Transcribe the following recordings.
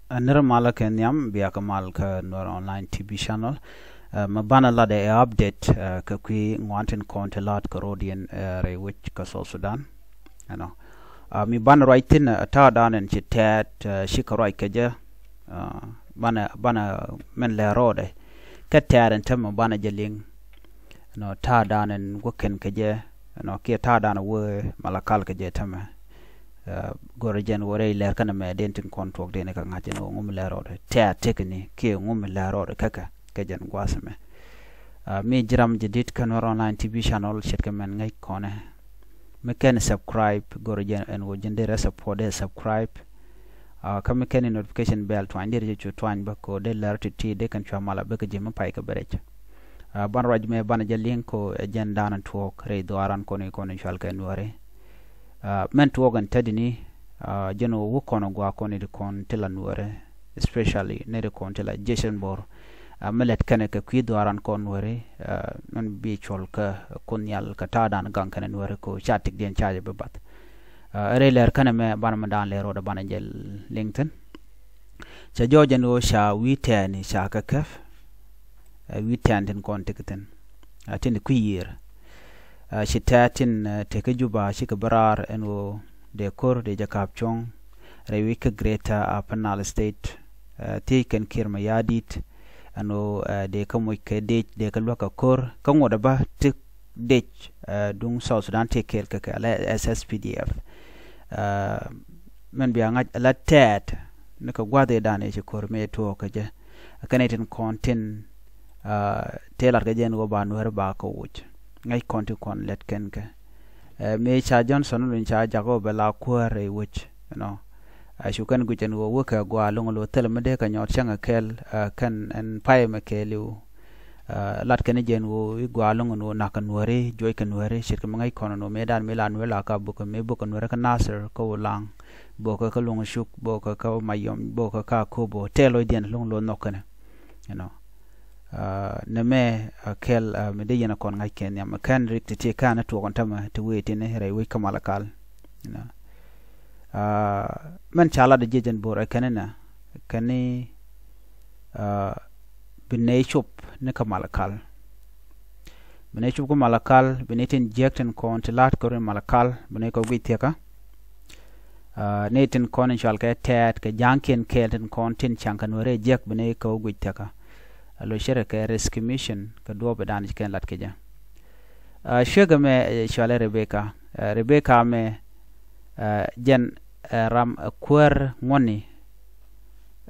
Another malak and yam biaka malka nor online TV channel. Mabana la de update kakwi ngwantin konti lat karodian re which kasol Sudan. You know. Mi ban writing ta dan and chitat shikarai kaja bana men le rode. Katar and tem bana jaling. No ta dan and woken kaja no kia ta dan we malakal kaja tama. Gorigen wore ler kana me dentin contract de ne ka ngati no ngum lero de ta tekni ke ngum lero de kaka kajen gwasme mi jiram jidit kan online TV channel shet kamen ngai kone me ken subscribe gorigen en wo jende support de subscribe kam ken notification bell to ande je twany ba ko de ler ti de kan chamala be ka jema pai ka berech ban raj me ban je link ko jen danan talk re doaran kone kone shal kan wore men to organ tedini jeno wukono gwa koni de kon telanuore especially ne de kon tela Jason Bor melet kane ka kwidoran kon wore non bi chol ka kunyal ka tadan gan kane wore ko chatik den chaje bebat reler kane me ban mandan le roda banjel LinkedIn cha jojen o sha witani sha ka kaf witanden kon tikten atin kwir shitatin teke juba shika barar eno de kor de jakab chong rewika greta panal state taken kirma yadit ano de kamoy ke de ka loka kor kangoda ba tik de dung South Sudan take ka la SSPDF men biya ngaj la tet naka gwade dane ci kor me to ka je kanetin content telar ga jen go ba no ba ko wuch ngai konti kon let ken ke me cha Johnson lun cha jago bela kuare which you know shukan gujen wo woka gwa longolo telemede ka nyot changa kel kan en pai makelu lat ken jen wo gwa longono nakan wore joy kan wore shir ka ngai kono medan melan wela ka buko me buko wore ka nasir ko lang boko ka long shuk boko ka mayom boko ka kobo telo den long lo nokane you know neme kel mede yana kon ngai ken yam kan rikti kana to kon tama to wait in here we kamalakal you know man chala de jejen bor kanena kani binay chup ne kamalakal binay chup ko malakal binetin jekten kon tilat ko malakal binay ko witiaka neten kon inshal ka tat ka janken keten kon tin chankan wore jek binay ko witiaka lo shereka rescue mission ka do bedan ken lat keja shega me shale Rebecca me jen ram kwer ngoni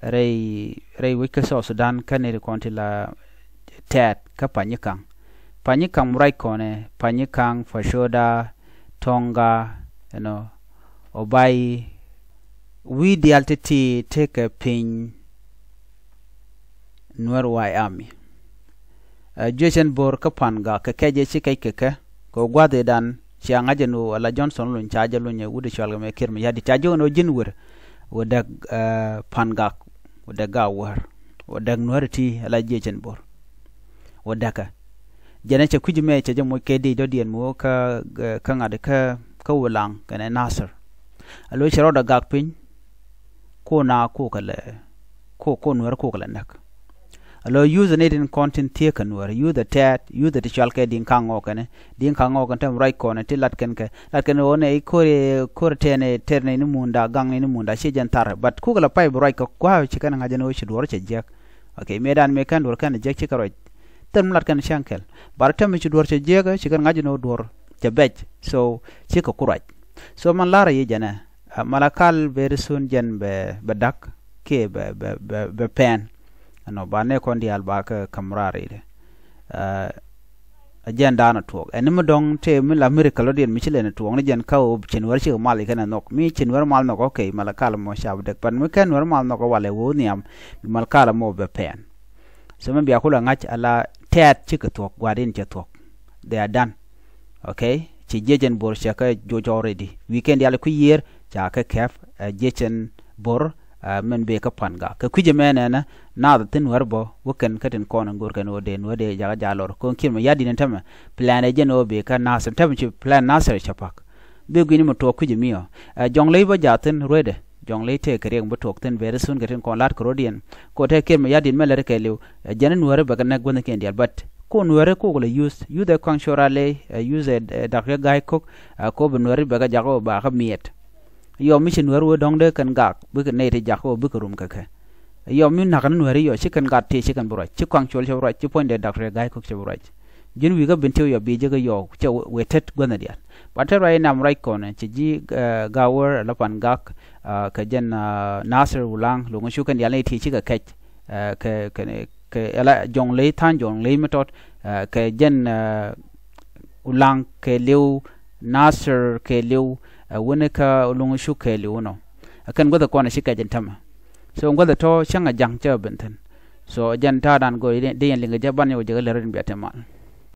rei wika so Sudan kanere kontila tat ka panyikang murai kone panyikang fashoda tonga you know obai we the altity take a pin Nuer Wai Army Jason Bor ka panga ka keje chikai keke ko gwade dan chianga jenu ala Johnson lun chaje lun ye wude chalga me kirma yadi chajo no jinwur wodak panga wodak gawar wodak Nuerti ala Jason Bor wodaka jene cha kujime cha jemo kedi do dien mo ka ngade ka wulang kana Nasser alo chiroda gakpin ko na ko kale ko Nuer ko kale nak alo use needing content taken where you the tat you the chalke din kango kane din kango kan tam right corner till lat ken one e kore tene terne ni munda gang ni munda shi jantar but kugala pai right ko kwa chikan ngaje no shi dor che jek okay medan me kan dor kan jek chikaro tam lat kan shankel bar tam shi dor che jek chikan ngaje no dor che bej so chiko kurat so man lara ye jana malakal very soon jen be dak ke be pen no bane kon di alba ka kamrari de agenda na to enimo dong te mi la miracle lo den mi chile na to ngi jen ka o chinwar chi mal kana nok mi chinwar mal nok okay malakal mo shab de pan mi kan war mal nok wale wo niam malakal mo be pen so me biya kula ngach ala tet chi ka to gwadin che to they are done okay chi jejen bor shaka jojo already weekend yal ku year cha ka kef jejen bor men be ka panga ka kuje menena na tin warbo woken katin kon ngor kan ode no de jaga jalor kon kirma yadi nan tama plan e jeno be ka nasir tam chi plan nasir chapak be gini mo to kuje miyo jong lay ba jaten rede jong le te kare ng butok ten very soon gatin kon lat krodian ko te kem ya din mele ke lew janen wore baga na gwen ken dial but ko wore ko le use you the consurale use dakre guy cook ko ben wore baga jago ba ka miet yo mission wore dong de kan gak bu ke ne te jago bu ke rum ka ka yo min na kan wore yo chicken gat te chicken bro chi kwang chol chol chi point de dakre guy cook chol right jin wi ga bintu yo bi je ga yo che wetet gwen dial but right now right corner chi ji gawar lapan gak ka jen Nasir ulang lungu shu kan yale ti chi ka ke ala jong le tan jong le metot ka jen ulang ke liu Nasir ke liu wone ka lungu shu ke liu no kan go da kona shi ka jen tama so go da to shanga jang cha benten so jan ta dan go de yen linga jaban yo je le ren biatemal